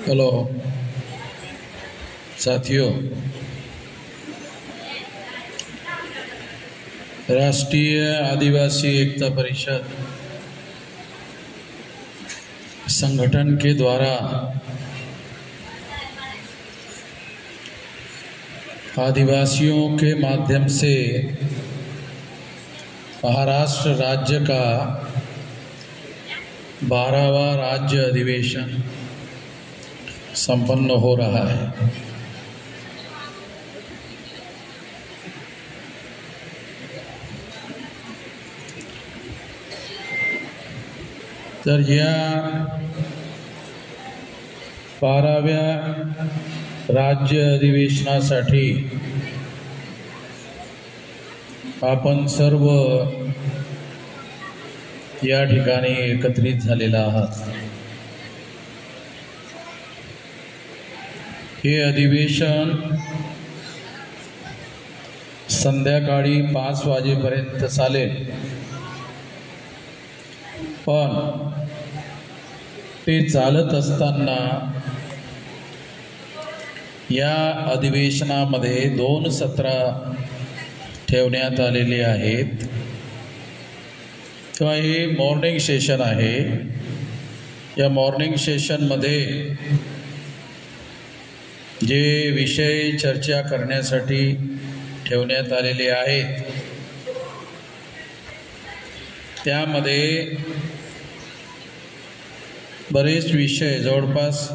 Hello साथियों, राष्ट्रीय आदिवासी एकता परिषद संगठन के द्वारा आदिवासियों के माध्यम से महाराष्ट्र राज्य का 12वां राज्य अधिवेशन संपन्न हो रहा है। तर या 12व्या राज्य अधिवेशनासाठी आपण सर्व या ठिकाणी एकत्रित झालेला आहात। हे अधिवेशन संध्याकाळी 5 वाजेपर्यंत चालेल, पण ते चालत असताना या अधिवेशनामध्ये 2 सत्र ठेवण्यात आलेले आहेत। किंवा हे मॉर्निंग सेशन आहे। या मॉर्निंग सेशनमध्ये जे विषय चर्चा करण्यासाठी ठेवण्यात आलेले आहेत त्यामध्ये बरेच विषय, जवळपास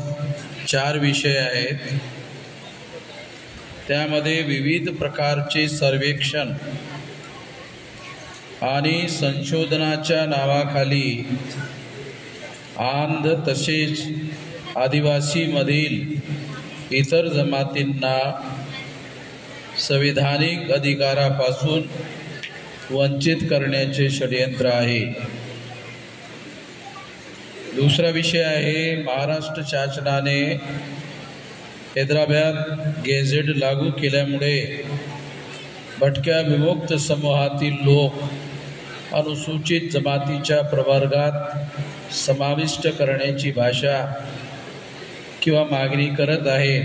4 विषय आहेत। त्यामध्ये विविध प्रकारचे सर्वेक्षण आणि संशोधनाच्या नावाखाली आंध तसेच आदिवासीमधील इतर जमातींना संविधानिक अधिकारापासून वंचित करण्याचे षडयंत्र आहे। दुसरा विषय आहे महाराष्ट्र शासनाने हैदराबाद गेझेट लागू केल्यामुळे भटक्या विमुक्त समूहातील लोक अनुसूचित जमातीच्या प्रवर्गात समाविष्ट करण्याची भाषा किंवा मागणी करत आहेत।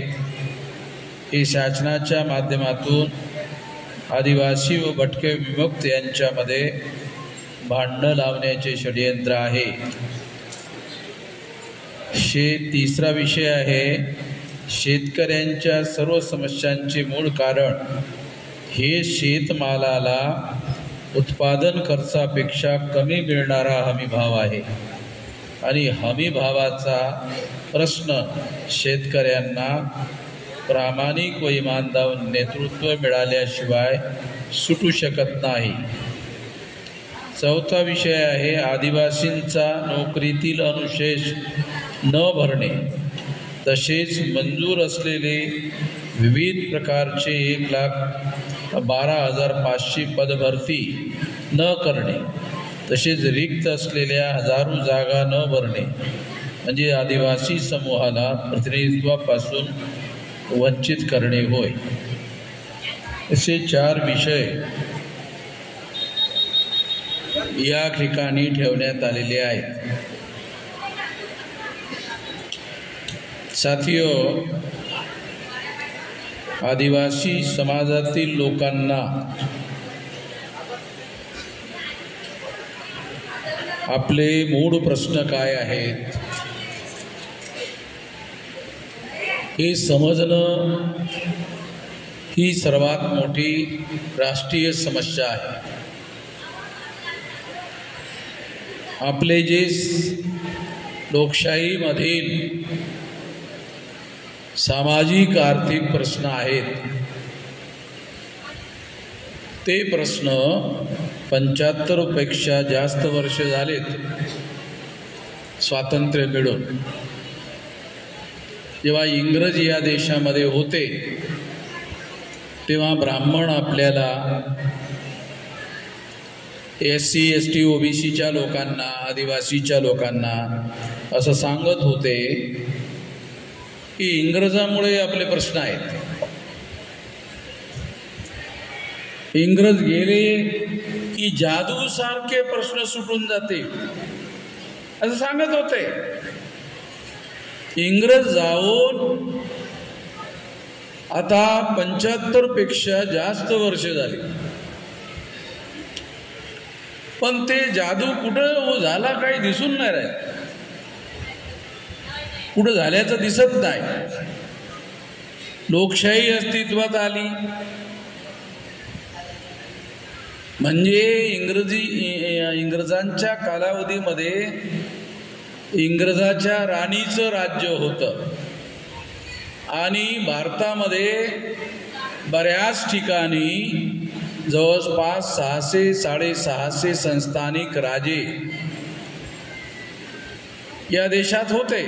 हे शासनाच्या माध्यमातून आदिवासी व भटके विमुक्त यांच्यामध्ये भांडण लावण्याचे षडयंत्र आहे। तिसरा विषय आहे शेतकऱ्यांच्या सर्व समस्यांचे मूळ कारण हे शेतमालाला उत्पादन खर्चापेक्षा कमी मिळणारा हमीभाव आहे आणि हमीभावाचा प्रश्न शेतकऱ्यांना प्रामाणिक व इमानदार नेतृत्व मिळाल्याशिवाय सुटू शकत नाही। चौथा विषय आहे आदिवासींचा नोकरीतील अनुशेष न भरणे तसेच मंजूर असलेले विविध प्रकारचे 1,12,500 पदभरती न करणे तसेच रिक्त असलेल्या हजारो जागा न भरणे म्हणजे आदिवासी समूहाला प्रतिनिधित्वापासून वंचित करणे होय। असे 4 विषय या ठिकाणी ठेवण्यात आलेले आहेत। साथियों, आदिवासी समाजातील लोकांना आपले मूळ प्रश्न काय आहेत हे समजणं ही सर्वात मोठी राष्ट्रीय समस्या आहे। आपले जे लोकशाहीमधील सामाजिक आर्थिक प्रश्न आहेत ते प्रश्न 75 पेक्षा जास्त वर्ष झालेत स्वातंत्र्य मिळून। जेव्हा इंग्रज या देशामध्ये होते तेव्हा ब्राह्मण आपल्याला SC ST OBCच्या लोकांना, आदिवासीच्या लोकांना असं सांगत होते की इंग्रजामुळे आपले प्रश्न आहेत। इंग्रज गेले की जादू सारखे प्रश्न सुटून जाते असं सांगत होते। इंग्रज जाऊन आता 75 पेक्षा जास्त वर्ष झाली, पण ते जादू कुठं झाला काही दिसून नाही राहिलं, कुठं झाल्याचं दिसत नाही. लोकशाही अस्तित्वात आली म्हणजे इंग्रजांच्या कालावधीमध्ये इंग्रजाच्या राणीचं राज्य होतं आणि भारतामध्ये बऱ्याच ठिकाणी जवळपास 600-650 संस्थानिक राजे या देशात होते.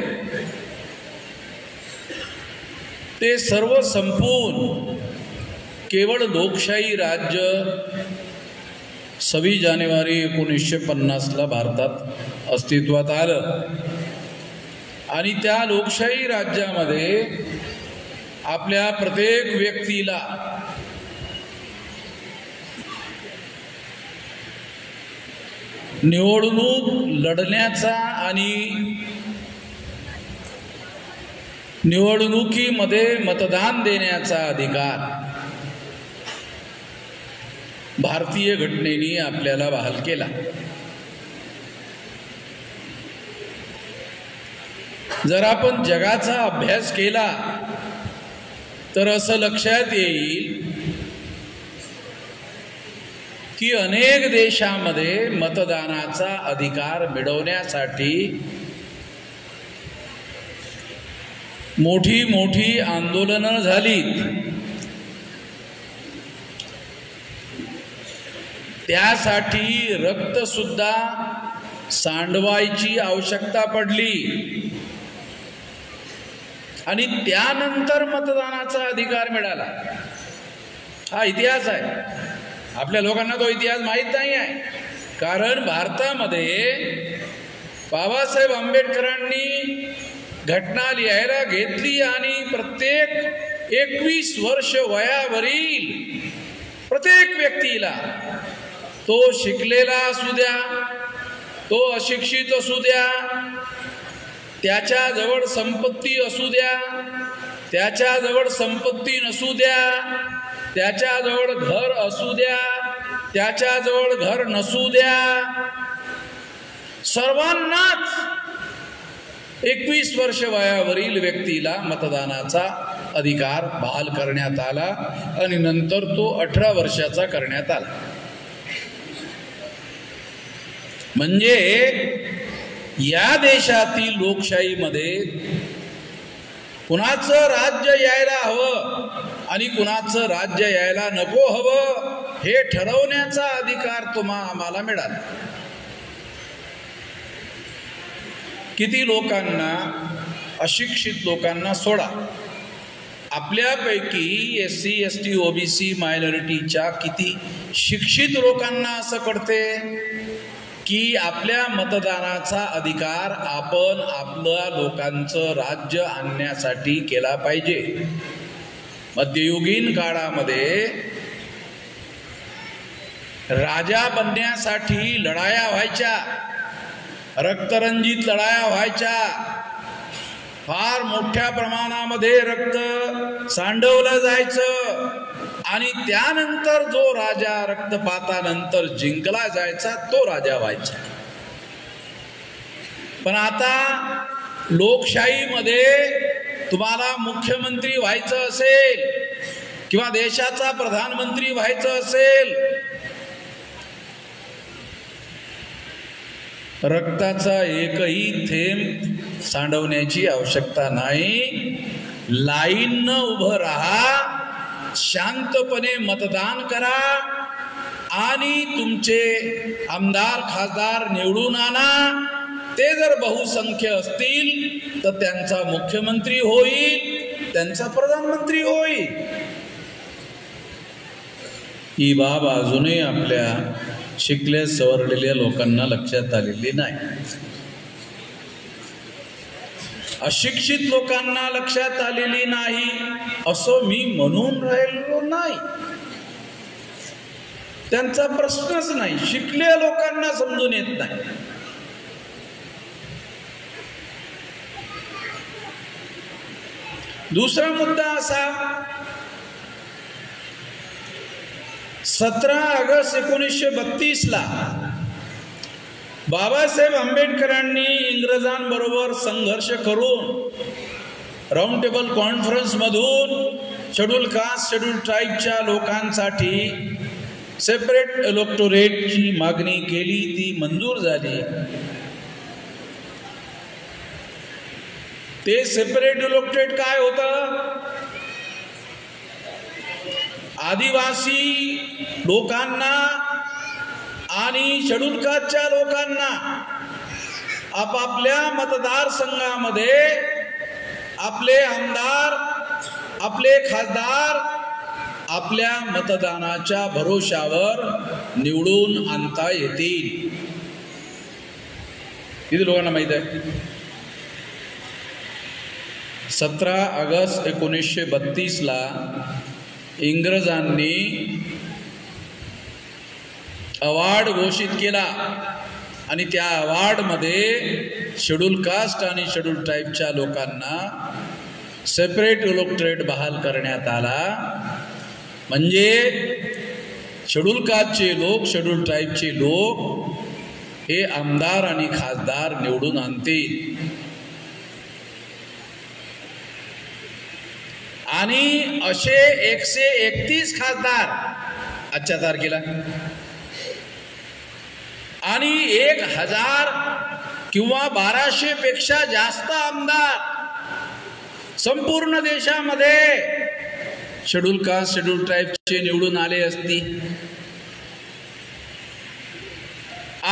ते सर्व संपून केवळ लोकशाही राज्य 26 जानेवारी 1950ला भारतात अस्तित्वात आलं आणि त्या लोकशाही राज्यामध्ये आपल्या प्रत्येक व्यक्तीला निवडणूक लढण्याचा आणि निवडणुकीमध्ये मतदान देण्याचा अधिकार भारतीय घटनेने आपल्याला बहाल केला. जर आपण जगाचा अभ्यास केला तर असं लक्षात येईल की अनेक देशांमध्ये मतदानाचा अधिकार मिळवण्यासाठी मोठी मोठी आंदोलनं झालीत. त्यासाठी रक्त सुद्धा सांडवायची आवश्यकता पडली आणि त्यानंतर मतदानाचा अधिकार मिळाला. हा इतिहास आहे. आपल्या लोकांना तो इतिहास माहीत नाही आहे, कारण भारतामध्ये बाबासाहेब आंबेडकरांनी घटना लिहायला घेतली आणि प्रत्येक 21 वर्ष वयावरील प्रत्येक व्यक्तीला, तो शिकलेला असू द्या, तो अशिक्षित असू द्या, त्याच्याजवळ संपत्ती असू द्या, त्याच्याजवळ संपत्ती नसू द्या, त्याच्याजवळ घर असू द्या, त्याच्याजवळ घर नसू द्या, सर्वांनाच 21 वर्ष वयावरील व्यक्तीला मतदानाचा अधिकार बहाल करण्यात आला आणि नंतर तो 18 वर्षाचा करण्यात आला. म्हणजे या देशातील लोकशाहीमध्ये कुणाचं राज्य यायला हवं आणि कुणाचं राज्य यायला नको हवं हे ठरवण्याचा अधिकार आम्हाला मिळाला. किती लोकांना, अशिक्षित लोकांना सोडा, आपल्यापैकी SC ST OBC मायनॉरिटीच्या किती शिक्षित लोकांना असं कळते की आपल्या मतदानाचा अधिकार आपण आपल्या लोकांचं राज्य आणण्यासाठी केला पाहिजे. मध्ययुगीन काळामध्ये राजा बनण्यासाठी लढाया व्हायच्या, रक्तरंजित लढाया व्हायच्या, फार मोठ्या प्रमाणामध्ये रक्त सांडवलं जायचं आणि त्यानंतर जो राजा रक्तपातानंतर जिंकला जायचा तो राजा व्हायचा. पण आता लोकशाहीमध्ये तुम्हाला मुख्यमंत्री व्हायचं असेल किंवा देशाचा प्रधानमंत्री व्हायचं असेल, रक्ताचा एकही थेंब सांडवण्याची आवश्यकता नाही. लाईननं उभं राहा, शांतपणे मतदान करा आणि तुमचे आमदार खासदार निवडून आणा. ते जर बहुसंख्य असतील तर त्यांचा मुख्यमंत्री होईल, त्यांचा प्रधानमंत्री होईल. ही बाब अजूनही आपल्या शिकल्या सवरलेल्या लोकांना लक्षात आलेली नाही. अशिक्षित लोकांना लक्षात आलेली नाही असं मी म्हणून राहिलो नाही. त्यांचा प्रश्नच नाही. शिकलेल्या लोकांना समजून येत नाही. दुसरा मुद्दा असा, 17 ऑगस्ट 1932 ला बाबासाहेब आंबेडकरांनी इंग्रजांबरोबर संघर्ष करून राऊंड टेबल कॉन्फरन्स मधून शेड्यूल कास्ट शेड्यूल ट्राईबच्या लोकांसाठी सेपरेट इलेक्टोरेटची मागणी केली, ती मंजूर झाली. ते सेपरेट इलेक्टोरेट काय होतं? आदिवासी लोकांना आणि शेड्यूल कास्टच्या लोकांना आपापल्या मतदारसंघामध्ये आपले आमदार, आपले खासदार आपल्या मतदानाच्या भरोशावर निवडून आणता येतील. किती लोकांना माहित आहे? 17 ऑगस्ट 1932 ला इंग्रजांनी अवॉर्ड घोषित केला आणि त्या अवॉर्डमध्ये शेड्यूल कास्ट आणि शेड्यूल ट्राईबच्या लोकांना सेपरेट इलेक्टोरेट बहाल करण्यात आला. म्हणजे शेड्यूल कास्टचे लोक, शेड्यूल ट्राईबचे लोक हे आमदार आणि खासदार निवडून आणतील. आणि असे 131 खासदार आजच्या तारखेला आणि 1000 किंवा 1200 पेक्षा जास्त आमदार संपूर्ण देशामध्ये शेड्यूल कास्ट शेड्यूल ट्राईबचे निवडून आले असती.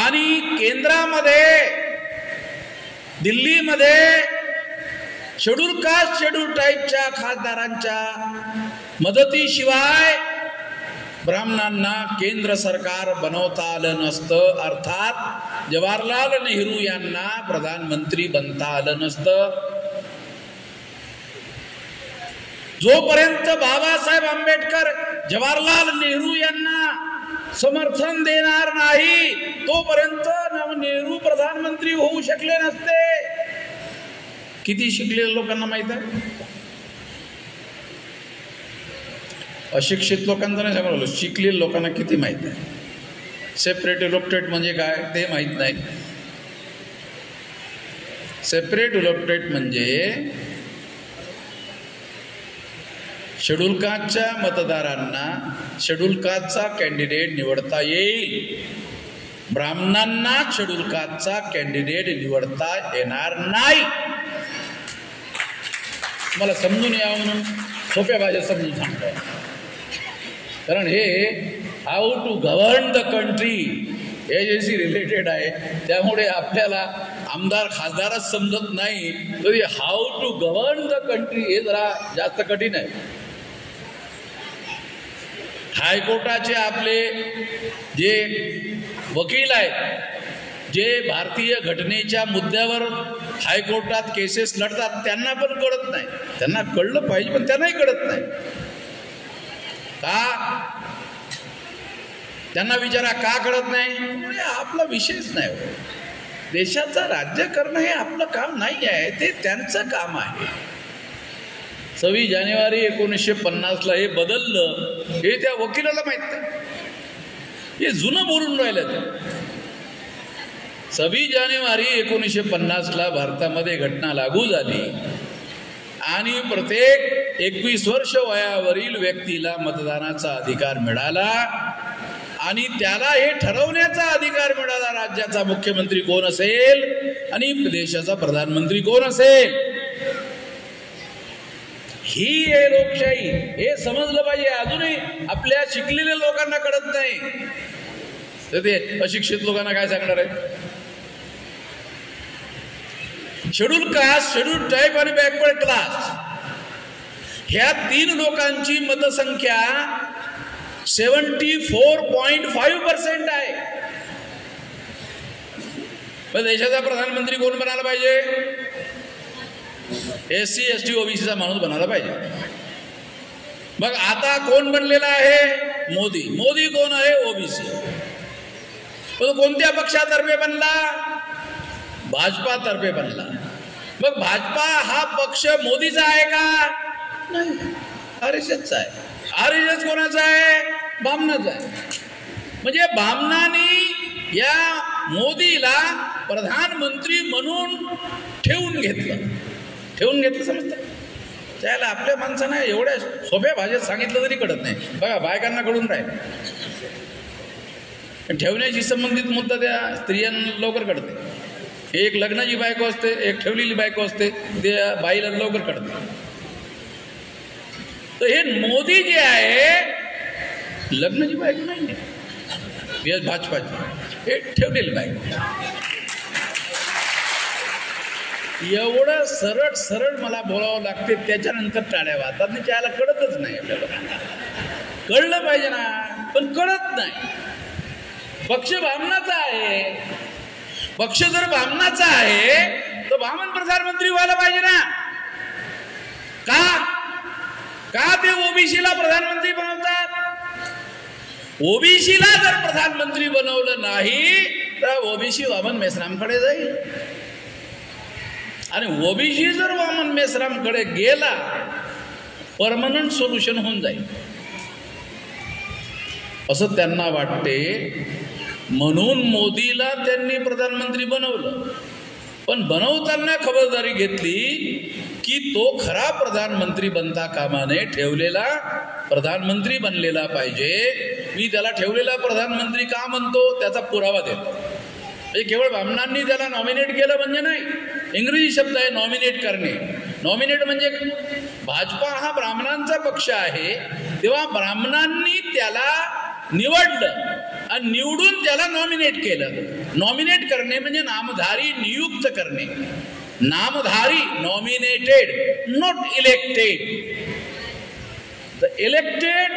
आणि केंद्रामध्ये दिल्लीमध्ये शेड्यूल कास्ट शेड्यूल ट्राईबच्या खासदारांच्या मदतीशिवाय ब्राह्मणांना केंद्र सरकार बनवता आलं नसतं. अर्थात जवाहरलाल नेहरू यांना प्रधानमंत्री बनता आलं नसतं. जोपर्यंत बाबासाहेब आंबेडकर जवाहरलाल नेहरू यांना समर्थन देणार नाही तोपर्यंत नेहरू प्रधानमंत्री होऊ शकले नसते. किती शिकलेल्या लोकांना माहित आहे? अशिक्षित लोकांना नाही सांगू, शिकलेल्या लोकांना किती माहित आहे? सेपरेट इलेक्टोरेट म्हणजे काय ते माहित नाही. सेपरेट इलेक्टोरेट म्हणजे शेड्यूल कास्टच्या मतदारांना शेड्यूल कास्टचा कॅन्डिडेट निवडता येईल, ब्राह्मणांना शेड्यूल कास्टचा कॅन्डिडेट निवडता येणार नाही. मला समजून यावं म्हणून सोप्या भाषेत समजून सांगतो. कारण हे how to govern the country याच्याशी रिलेटेड आहे. त्यामुळे आपल्याला आमदार खासदारच समजत नाही तरी how to govern the country हे जरा जास्त कठीण आहे. हायकोर्टाचे आपले जे वकील आहेत, जे भारतीय घटनेच्या मुद्द्यावर हायकोर्टात केसेस लढतात, त्यांना पण कळत नाही. त्यांना कळलं पाहिजे पण त्यांनाही कळत नाही. का? त्यांना विचारा का कळत नाही? आपला विषयच नाही. देशाचं राज्य करणं हे आपलं काम नाही आहे, ते त्यांचं काम आहे. 26 जानेवारी 1950 ला हे बदललं हे त्या वकिलाला माहित नाही. हे जुनं बोलून राहिलं. 26 जानेवारी 1950 ला भारतामध्ये घटना लागू झाली आणि प्रत्येक 21 वर्ष वयावरील व्यक्तीला मतदानाचा अधिकार मिळाला आणि त्याला हे ठरवण्याचा अधिकार मिळाला राज्याचा मुख्यमंत्री कोण असेल आणि देशाचा प्रधानमंत्री कोण असेल. ही आहे लोकशाही. हे समजलं पाहिजे. अजूनही आपल्या शिकलेल्या लोकांना कळत नाही तर ते अशिक्षित लोकांना काय सांगणार आहे? शेड्यूल कास्ट शेड्यूल ट्राईब आणि बॅकवर्ड क्लास ह्या 3 लोकांची मतसंख्या 74.5% आहे. पण देशाचा प्रधानमंत्री कोण बनायला पाहिजे? SC ST OBCचा माणूस बनायला पाहिजे. मग आता कोण बनलेला आहे? मोदी. मोदी कोण आहे? OBC. तो कोणत्या पक्षातर्फे बनला? भाजपा तर्फे बनला. मग भाजपा हा पक्ष मोदीचा आहे का? नाही, RSSचा आहे. RSS कोणाचा आहे? बामणाचा आहे. म्हणजे बामणांनी या मोदीला प्रधानमंत्री म्हणून ठेवून घेतलं समजतं. त्याला आपल्या माणसांना एवढ्या सोप्या भाषेत सांगितलं तरी कळत नाही. बघा बायकांना कळून राहील, ठेवण्याशी संबंधित मुद्दा त्या स्त्रियांना लवकर कळते. एक लग्नाची बायको असते, एक ठेवलेली बायको असते, त्या बाईला लवकर कळते. तर हे मोदी जे आहे लग्नाची बायको नाही आहे, भाजपाची, हे ठेवलेली बायको. एवढं सरळ मला बोलावं लागते, त्याच्यानंतर टाळ्या वाजतात नाही. त्याला कळतच नाही. आपल्याला कळलं पाहिजे ना, पण कळत नाही. पक्ष बामणाचा आहे. पक्ष जर बामणाचा आहे तर बामण प्रधानमंत्री व्हायला पाहिजे ना. का ते ओबीसीला प्रधानमंत्री बनवतात? ओबीसीला जर प्रधानमंत्री बनवलं नाही तर ओबीसी वामन मेश्रामकडे जाईल, आणि ओबीसी जर वामन मेश्रामकडे गेला परमनंट सोल्युशन होऊन जाईल असं त्यांना वाटते. म्हणून मोदीला त्यांनी प्रधानमंत्री बनवलं. पण बनवताना खबरदारी घेतली की तो खरा प्रधानमंत्री बनता कामा नये, ठेवलेला प्रधानमंत्री बनलेला पाहिजे. मी त्याला ठेवलेला प्रधानमंत्री का म्हणतो त्याचा पुरावा देतो. म्हणजे केवळ ब्राह्मणांनी त्याला नॉमिनेट केलं म्हणजे नाही. इंग्रजी शब्द आहे नॉमिनेट करणे. नॉमिनेट म्हणजे भाजपा हा ब्राह्मणांचा पक्ष आहे, तेव्हा ब्राह्मणांनी त्याला निवडलं आणि निवडून त्याला नॉमिनेट केलं. नॉमिनेट करणे म्हणजे नामधारी नियुक्त करणे. नामधारी, nominated, not elected. The elected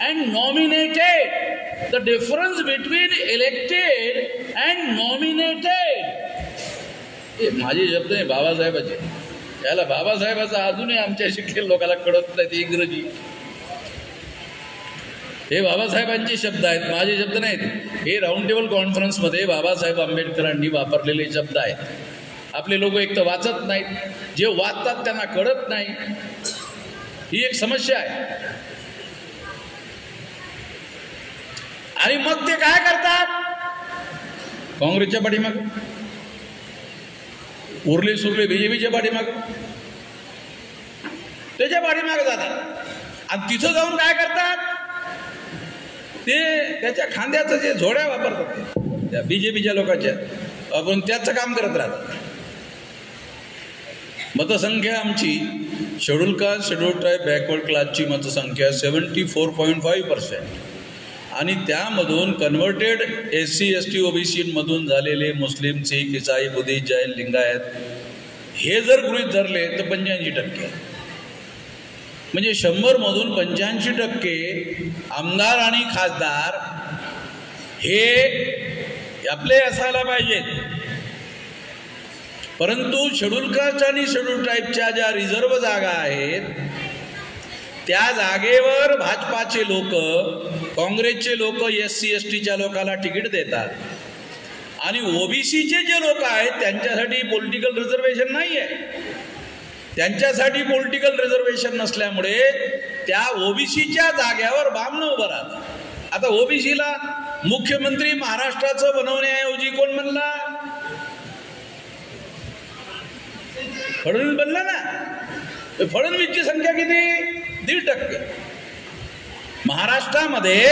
and nominated, the difference between elected and nominated. हे माझे शब्द नाही, बाबासाहेबाचे. याला बाबासाहेबाचा अजूनही आमच्या शिकलेल्या लोकांना कळत नाही ते इंग्रजी. हे बाबासाहेबांचे शब्द आहेत, माझे शब्द नाहीत. हे राऊंड टेबल कॉन्फरन्समध्ये बाबासाहेब आंबेडकरांनी वापरलेले शब्द आहेत. आपले लोक एक तर वाचत नाहीत, जे वाचतात त्यांना कळत नाही. ही एक समस्या आहे. आणि मग ते काय करतात? काँग्रेसच्या पाठीमाग, उरले सुरले बीजेपीच्या पाठीमाग, त्याच्या पाठीमाग जातात. आणि तिथं जाऊन काय करतात? ते त्याच्या खांद्याचं जे झोड्या वापरतात त्या बीजेपीच्या लोकांच्या, आपण त्याचं काम करत राहतात. मतसंख्या आमची schedule caste, schedule tribe, backward क्लासची मतसंख्या 74.5%, आणि त्यामधून कन्व्हर्टेड SC ST OBC मधून झालेले मुस्लिम, सिख, इसाई, बुद्धिस्ट, जैन, लिंगायत हे जर गृहीत धरले तर 85%. म्हणजे 100 मधून 85% आमदार आणि खासदार हे आपले असायला पाहिजेत. परंतु शेड्यूल कास्ट आणि शेड्यूल ट्राईबच्या ज्या रिझर्व जागा आहेत त्या जागेवर भाजपाचे लोक, काँग्रेसचे लोक SC STच्या लोकांना तिकीट देतात, आणि ओबीसीचे जे लोक आहेत त्यांच्यासाठी पॉलिटिकल रिझर्वेशन नाही आहे. त्यांच्यासाठी पॉलिटिकल रिझर्वेशन नसल्यामुळे त्या ओबीसीच्या जाग्यावर बामणं उभं राहतात. आता ओबीसीला मुख्यमंत्री महाराष्ट्राचं बनवण्याऐवजी कोण म्हणला? फडणवीस बनला ना. फडणवीसची संख्या किती? 1.5%. महाराष्ट्रामध्ये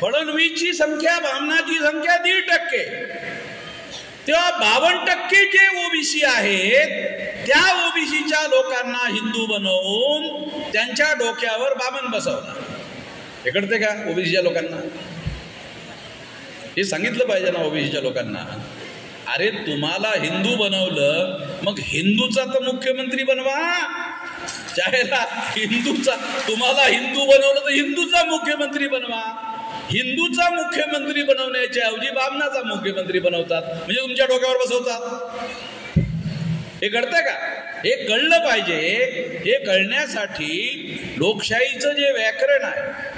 फडणवीसची संख्या, बामणाची संख्या 1.5%. तेव्हा 52% जे ओबीसी आहेत त्या ओबीसीच्या लोकांना हिंदू बनवून त्यांच्या डोक्यावर बामण बसवला. हे कळते का ओबीसीच्या लोकांना? हे सांगितलं पाहिजे ना ओबीसीच्या लोकांना. अरे तुम्हाला हिंदू बनवलं, मग हिंदूचा तर मुख्यमंत्री बनवा. चाहेला हिंदूचा, तुम्हाला हिंदू बनवलं तर हिंदूचा मुख्यमंत्री बनवा. हिंदूचा मुख्यमंत्री बनवण्याच्या ऐवजी बामणाचा मुख्यमंत्री बनवतात, म्हणजे तुमच्या डोक्यावर बसवतात. हे कळतं का? हे कळलं पाहिजे. हे कळण्यासाठी लोकशाहीचं जे व्याकरण आहे,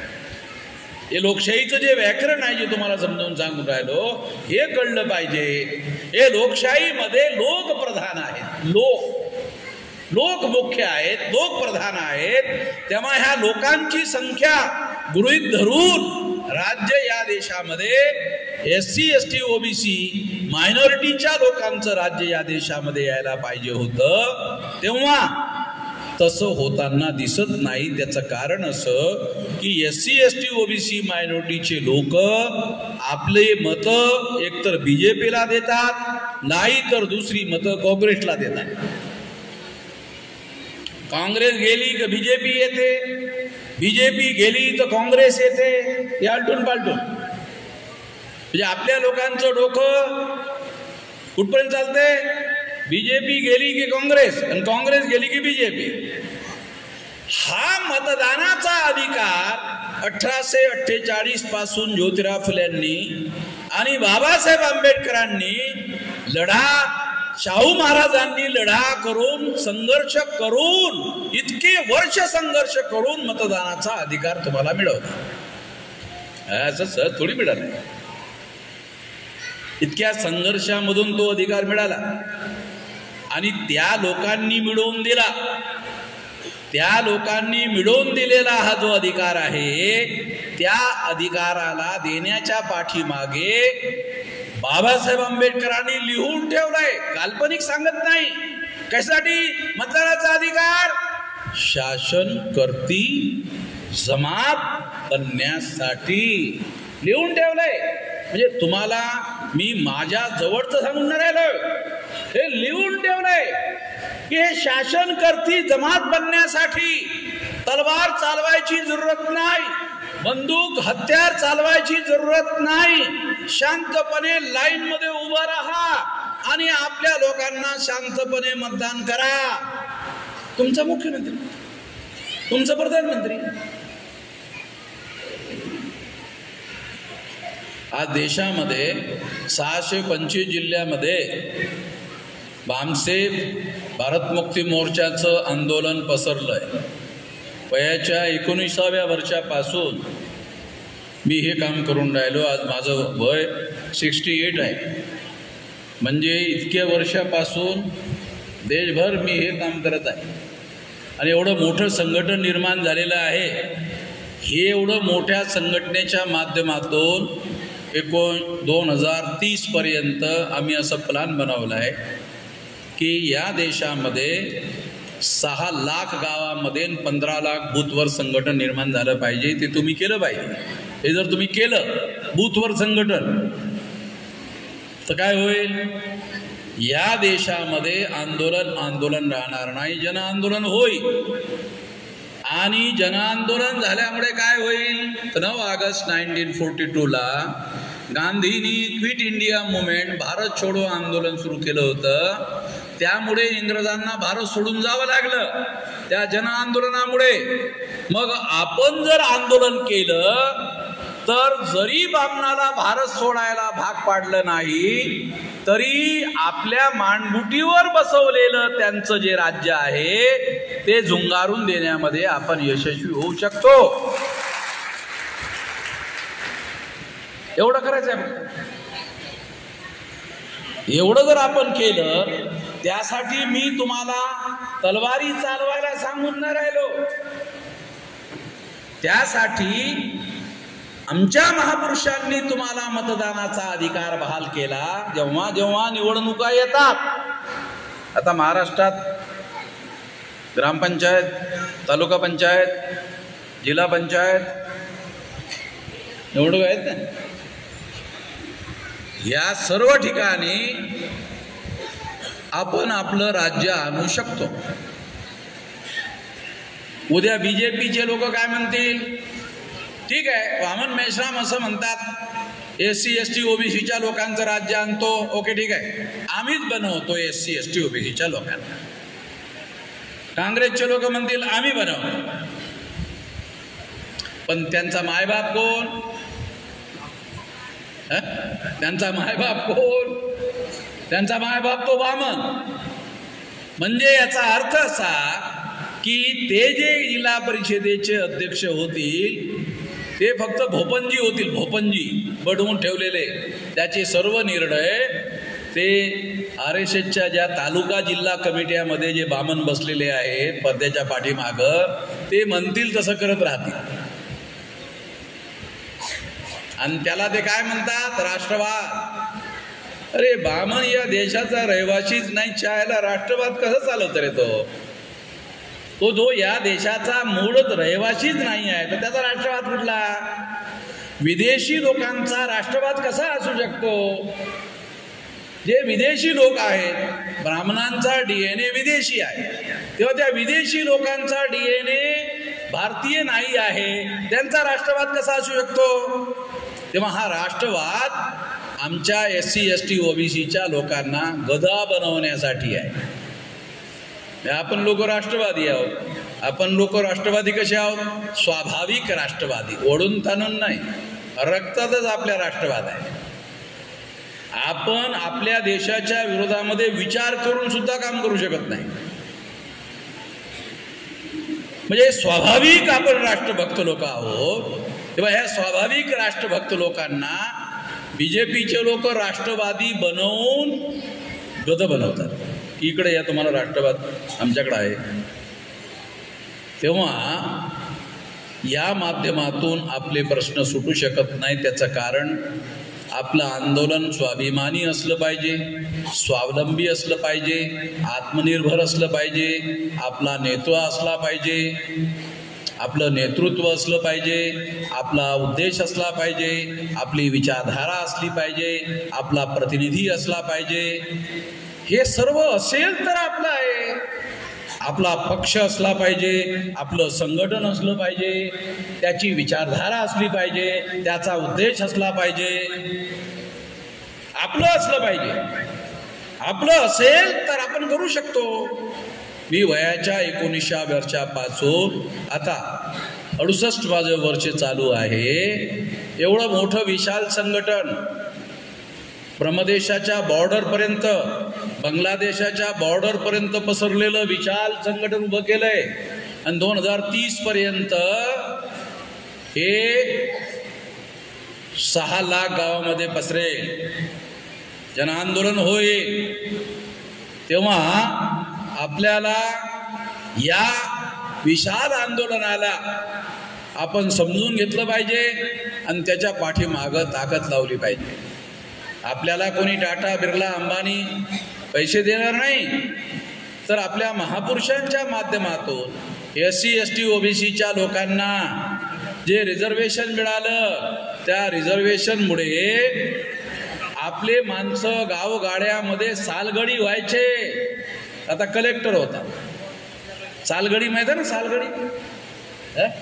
हे लोकशाहीचं जे व्याकरण आहे जे तुम्हाला समजावून सांगून राहिलो, हे कळलं पाहिजे. हे लोकशाहीमध्ये लोक प्रधान आहेत. लोक लोक मुख्य आहेत, लोक प्रधान आहेत, तेव्हा ह्या लोकांची संख्या गृहीत धरून राज्य या देशामध्ये SC ST OBC मायनॉरिटीच्या लोकांचं राज्य या देशामध्ये यायला पाहिजे होतं, तेव्हा तसं होताना दिसत नाही. त्याचं कारण असं की SC ST OBC मायनॉरिटीचे लोक आपले मतं एकतर BJPला देतात, नाही तर दुसरी मतं काँग्रेसला देतात. काँग्रेस गेली की BJP येते, BJP गेली तर काँग्रेस येते, हे आलटून पालटून. म्हणजे आपल्या लोकांचं डोकं कुठपर्यंत चालते? BJP गेली की काँग्रेस आणि काँग्रेस गेली की BJP. हा मतदानाचा अधिकार 1848 पासून ज्योतिराव फुलेंनी आणि बाबासाहेब आंबेडकरांनी शाहू महाराजांनी लढा करून संघर्ष करून इतके वर्ष संघर्ष करून मतदानाचा अधिकार तुम्हाला मिळवला. असं सहज थोडी मिळालं. इतक्या संघर्षामधून तो अधिकार मिळाला आणि त्या लोकांनी मिळवून दिला. त्या लोकांनी मिळवून दिलेला हा जो अधिकार आहे, त्या अधिकाराला देण्याच्या पाठीमागे बाबासाहेब आंबेडकरांनी लिहून ठेवलंय, काल्पनिक सांगत नाही. कशासाठी? मतदानाचा अधिकार शासन करती जमात बनण्यासाठी लिहून ठेवलंय. म्हणजे तुम्हाला मी माझ्या जवळचं सांगून नाही राहिलो, हे लिहून ठेवलंय की हे शासन करती जमात बनण्यासाठी तलवार चालवायची जरूरत नाही, बंदूक हत्यार चालवायची जरूरत नाही, शांतपणे लाईन मध्ये उभं राहा आणि आपल्या लोकांना शांतपणे मतदान करा. तुमचा मुख्यमंत्री, तुमचा प्रधानमंत्री. आज देशामध्ये 625 जिल्ह्यामध्ये भामसे भारत मुक्ती मोर्चाचं आंदोलन पसरलंय. वयाच्या 19व्या वर्षापासून मी हे काम करून राहिलो. आज माझं वय 68 आहे. म्हणजे इतक्या वर्षापासून देशभर मी हे काम करत आहे आणि एवढं मोठं संघटन निर्माण झालेलं आहे. हे एवढं मोठ्या संघटनेच्या माध्यमातून 2030 पर्यंत आम्ही असं प्लॅन बनवला आहे की या देशामध्ये 6 लाख गावामध्ये 15 लाख बूथवर संघटन निर्माण झालं पाहिजे. ते तुम्ही केलं पाहिजे. हे जर तुम्ही केलं बूथवर संघटन तर काय होईल? या देशामध्ये आंदोलन राहणार नाही, जन आंदोलन होईल. आणि जन आंदोलन झाल्यामुळे काय होईल? 9 ऑगस्ट 1942ला गांधींनी क्विट इंडिया मुवमेंट भारत छोडो आंदोलन सुरू केलं होतं. त्यामुळे इंग्रजांना भारत सोडून जावं लागलं त्या जन आंदोलनामुळे. मग आपण जर आंदोलन केलं तर जरी बामणाला भारत सोडायला भाग पाडलं नाही तरी आपल्या मानगुटीवर बसवलेलं त्यांचं जे राज्य आहे ते झुंगारून देण्यामध्ये आपण यशस्वी होऊ शकतो. एवढं करायचं आहे. एवढं जर आपण केलं, त्यासाठी मी तुम्हाला तलवारी चालवायला सांगून नाही राहिलो. त्यासाठी आमच्या महापुरुषांनी तुम्हाला मतदानाचा अधिकार बहाल केला. जेव्हा जेव्हा निवडणुका येतात, आता महाराष्ट्रात ग्रामपंचायत, तालुका पंचायत, जिल्हा पंचायत निवडणूक आहेत ना, या सर्व ठिकाणी आपण आपलं राज्य आणू शकतो. उद्या BJPचे लोक काय म्हणतील? ठीक आहे, वामन मेश्राम असं म्हणतात SC ST OBCच्या लोकांचं राज्य आणतो. ओके, ठीक आहे, आम्हीच बनवतो SC ST OBCच्या लोकांना. काँग्रेसचे लोक म्हणतील आम्ही बनवतो. पण त्यांचा मायबाप कोण? त्यांचा मायबाप कोण? त्यांचा मायबाप तो वामन. म्हणजे याचा अर्थ असा की ते जे जिल्हा परिषदेचे अध्यक्ष होतील ते फक्त भोपनजी होतील. भोपनजी बडवून ठेवलेले, त्याचे सर्व निर्णय ते RSSच्या ज्या तालुका जिल्हा कमिट्यामध्ये जे बामण बसलेले आहेत पडद्याच्या पाठीमागं, ते म्हणतील तसं करत राहतील आणि त्याला ते काय म्हणतात, राष्ट्रवाद. अरे बामण या देशाचा रहिवासीच नाही, चायला राष्ट्रवाद कसं चालवत रे तो जो या देशाचा मूळच रहिवासीच नाही आहे तर त्याचा राष्ट्रवाद कुठला? विदेशी लोकांचा राष्ट्रवाद कसा असू शकतो? जे विदेशी लोक आहेत, ब्राह्मणांचा DNA विदेशी आहे, तेव्हा त्या विदेशी लोकांचा DNA भारतीय नाही आहे, त्यांचा राष्ट्रवाद कसा असू शकतो? तेव्हा हा राष्ट्रवाद आमच्या SC ST OBCच्या लोकांना गधा बनवण्यासाठी आहे. आपण लोक राष्ट्रवादी आहोत. आपण लोक राष्ट्रवादी कसे आहोत? स्वाभाविक राष्ट्रवादी, ओढून ताणून नाही, रक्तातच आपल्या राष्ट्रवाद आहे. आपण आपल्या देशाच्या विरोधामध्ये विचार करून सुद्धा काम करू शकत नाही. म्हणजे स्वाभाविक आपण राष्ट्रभक्त लोक आहोत. तेव्हा ह्या स्वाभाविक राष्ट्रभक्त लोकांना BJPचे लोक राष्ट्रवादी बनवून गध बनवतात. इकडे या तुम्हाला राष्ट्रवाद आमच्याकडे आहे. तेव्हा या माध्यमातून आपले प्रश्न सुटू शकत नाही. त्याचं कारण आपलं आंदोलन स्वाभिमानी असलं पाहिजे, स्वावलंबी असलं पाहिजे, आत्मनिर्भर असलं पाहिजे, आपला नेतृत्व असला पाहिजे, आपलं नेतृत्व असलं पाहिजे, आपला उद्देश असला पाहिजे, आपली विचारधारा असली पाहिजे, आपला प्रतिनिधी असला पाहिजे. हे सर्व असेल तर आपलं आहे. आपला पक्ष असला पाहिजे, आपलं संघटन असलं पाहिजे, त्याची विचारधारा असली पाहिजे, त्याचा उद्देश असला पाहिजे, आपलं असलं पाहिजे. आपलं असेल तर आपण करू शकतो. मी वयाच्या 19व्या वर्षापासून आता 68 वर्ष चालू आहे. एवढं मोठं विशाल संघटन, ब्रह्मदेशाच्या बॉर्डरपर्यंत, बांगलादेशाच्या बॉर्डरपर्यंत पसरलेलं विशाल संघटन उभं केलंय. आणि 2030 पर्यंत हे 6 लाख गावामध्ये पसरेल, जनआंदोलन होईल. तेव्हा आपल्याला या विशाल आंदोलनाला आपण समजून घेतलं पाहिजे आणि त्याच्या पाठीमागं ताकद लावली पाहिजे. आपल्याला कोणी टाटा, बिर्ला, अंबानी पैसे देणार नाही, तर आपल्या महापुरुषांच्या माध्यमातून SC ST OBCच्या लोकांना जे रिझर्वेशन मिळालं, त्या रिझर्वेशनमुळे आपले माणसं गावगाड्यामध्ये सालगडी व्हायचे. आता कलेक्टर होता, सालगडी माहिती आहे ना? सालगडी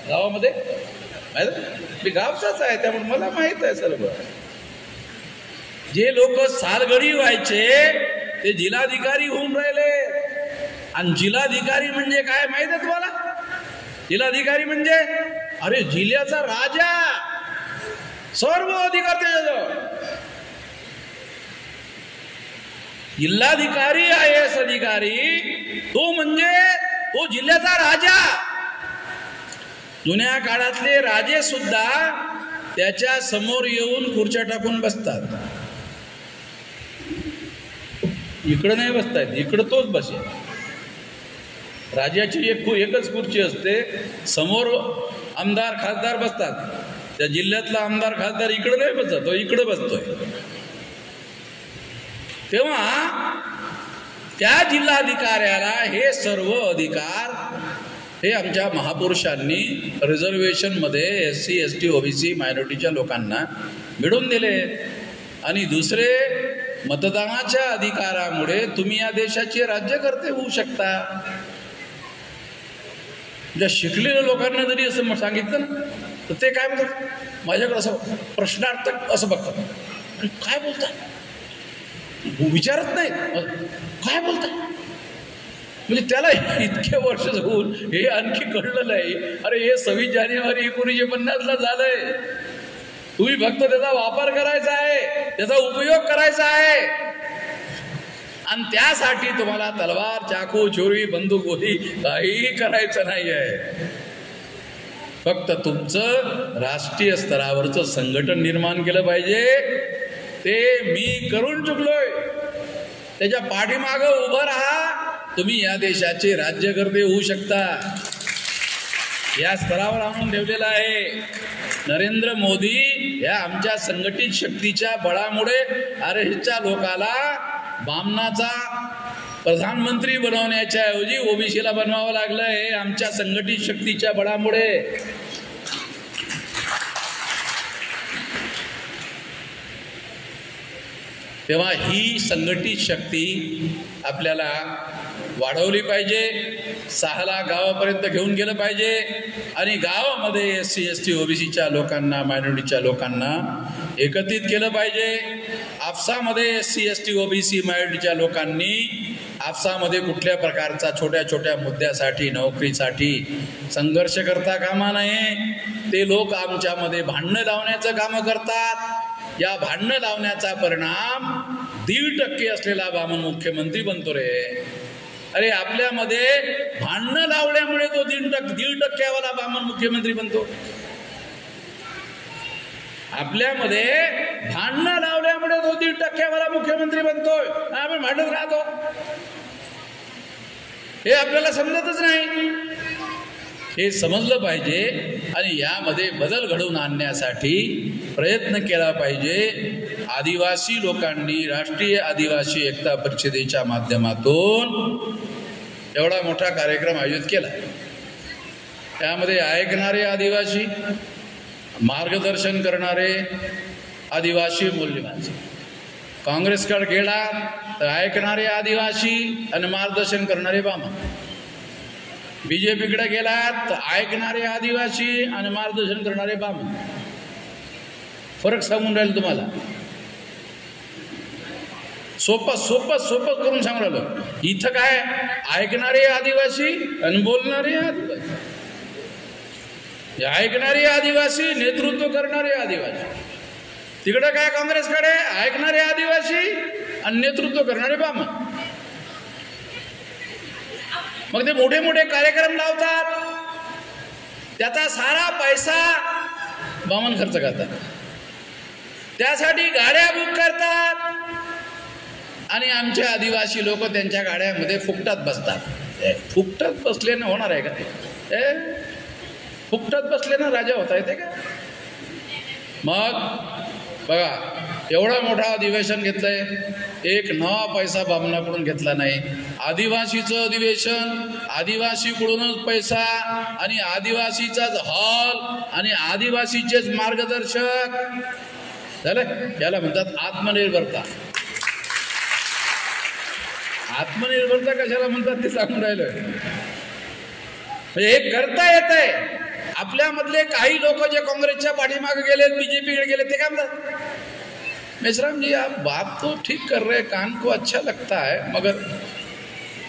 गावामध्ये माहिती आहे? मी गावचाच आहे त्यामुळे मला माहित आहे सर्व. जे लोक सालगडी व्हायचे ते जिल्हाधिकारी होऊन राहिले. आणि जिल्हाधिकारी म्हणजे काय माहित आहे तुम्हाला? जिल्हाधिकारी म्हणजे अरे जिल्ह्याचा राजा, सर्व अधिकार त्याच्याजवळ. जिल्हाधिकारी IAS अधिकारी तो म्हणजे तो जिल्ह्याचा राजा. जुन्या काळातले राजे सुद्धा त्याच्या समोर येऊन खुर्च्या टाकून बसतात. इकडं नाही बसतायत, इकडं तोच बसेल. राजाची एकच खुर्ची असते, समोर आमदार खासदार बसतात. त्या जिल्ह्यातला आमदार खासदार इकडं नाही बसत, तो इकडं बसतोय. तेव्हा त्या जिल्हाधिकाऱ्याला हे सर्व अधिकार हे आमच्या महापुरुषांनी रिझर्वेशनमध्ये SC ST OBC मायनॉरिटीच्या लोकांना मिळवून दिले. आणि दुसरे, मतदानाच्या अधिकारामुळे तुम्ही या देशाचे राज्यकर्ते होऊ शकता. ज्या शिकलेल्या लोकांना जरी असं सांगितलं ना तर ते काय म्हणतात, माझ्याकडे असं प्रश्नार्थक असं बघतात, काय बोलतात, विचारत नाही काय बोलतात. म्हणजे त्याला इतके वर्ष होऊन हे आणखी कळलं नाही. अरे हे 26 जानेवारी 1950ला झालंय. तुम्ही फक्त त्याचा वापर करायचा आहे, त्याचा उपयोग करायचा आहे. आणि त्यासाठी तुम्हाला तलवार, चाकू, छुरी, बंदूक, गोळी काहीही करायचं नाही आहे. फक्त तुमचं राष्ट्रीय स्तरावरचं संघटन निर्माण केलं पाहिजे. ते मी करून चुकलोय. त्याच्या पाठीमागं उभं राहा, तुम्ही या देशाचे राज्यकर्ते होऊ शकता. या स्तरावर आणून ठेवलेला आहे. नरेंद्र मोदी या आमच्या संघटित शक्तीच्या बळामुळे आरएसएसच्या लोकाला बामणाचा प्रधानमंत्री बनवण्याच्या ऐवजी ओबीसीला बनवावं लागलं. हे आमच्या संघटित शक्तीच्या बळामुळे. तेव्हा ही संघटित शक्ती आपल्याला वाढवली पाहिजे. 6 लाख गावापर्यंत घेऊन गेलं पाहिजे आणि गावामध्ये SC ST ओबीसीच्या लोकांना, मायनॉरिटीच्या लोकांना एकत्रित केलं पाहिजे. आपसामध्ये SC ST ओबीसी मायनॉरिटीच्या लोकांनी आपसामध्ये कुठल्या प्रकारचा छोट्या छोट्या मुद्द्यासाठी, नोकरीसाठी संघर्ष करता कामा नये. ते लोक आमच्यामध्ये भांडणं लावण्याचं कामं करतात. या भांडणं लावण्याचा परिणाम 1.5% असलेला बामण मुख्यमंत्री बनतो रे. अरे आपल्यामध्ये भांडणं लावल्यामुळे तो 1.5% वाला बामण मुख्यमंत्री बनतो. आपल्यामध्ये भांडणं लावल्यामुळे तो 1.5% वाला मुख्यमंत्री बनतोय. आपण भांडत राहतो. हे आपल्याला समजतच नाही. हे समजलं पाहिजे आणि यामध्ये बदल घडवून आणण्यासाठी प्रयत्न केला पाहिजे. आदिवासी लोकांनी राष्ट्रीय आदिवासी एकता परिषदेच्या माध्यमातून एवढा मोठा कार्यक्रम आयोजित केला. त्यामध्ये ऐकणारे आदिवासी, मार्गदर्शन करणारे आदिवासी मूल्यवान. काँग्रेसकडे गेला तर ऐकणारे आदिवासी आणि मार्गदर्शन करणारे बामण. बीजेपीकडे गेलात तर ऐकणारे आदिवासी आणि मार्गदर्शन करणारे बामण. फरक सांगून राहील तुम्हाला. सोपं करून सांगून राहिलो. इथं काय ऐकणारे आदिवासी आणि बोलणारे आदिवासी. ऐकणारे आदिवासी, नेतृत्व करणारे आदिवासी. तिकडे काय काँग्रेसकडे ऐकणारे आदिवासी आणि नेतृत्व करणारे बामण. मग ते मोठे मोठे कार्यक्रम लावतात. त्याचा सारा पैसा बामण खर्च करतात. त्यासाठी गाड्या बुक करतात आणि आमचे आदिवासी लोक त्यांच्या गाड्यामध्ये फुकटात बसतात. फुकटात बसल्यानं होणार आहे का ते? फुकटात बसल्यानं राजा होता येते का? मग बघा, एवढा मोठा अधिवेशन घेतलंय, एक नवा पैसा बामणाकडून घेतला नाही. आदिवासीचं अधिवेशन, आदिवासीकडूनच पैसा आणि आदिवासीचाच हॉल आणि आदिवासीचेच मार्गदर्शक झालं. याला म्हणतात आत्मनिर्भरता. आत्मनिर्भरता कशाला म्हणतात ते सांगून राहिलोय. म्हणजे हे करता येत आहे. आपल्यामधले काही लोक जे काँग्रेसच्या पाठीमागे गेले, बीजेपीकडे गेले, ते काय म्हणतात, मेश्राम जी आप बात तो ठीक कर रहे, कान को अच्छा लगता है, मगर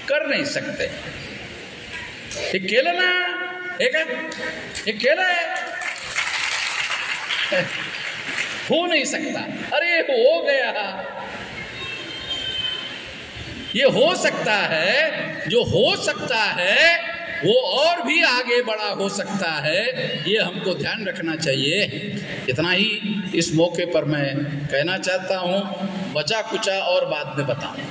कर नहीं सकते. हे केलं ना, हे काय हे केलंय, हो नहीं सकता. अरे हो गया. ये हो सकता है. जो हो सकता है वो और भी आगे बड़ा हो सकता है. ये हमको ध्यान रखना चाहिए. इतना ही इस मौके पर मैं कहना चाहता हूँ. बचा कुचा और बाद में बताऊँ.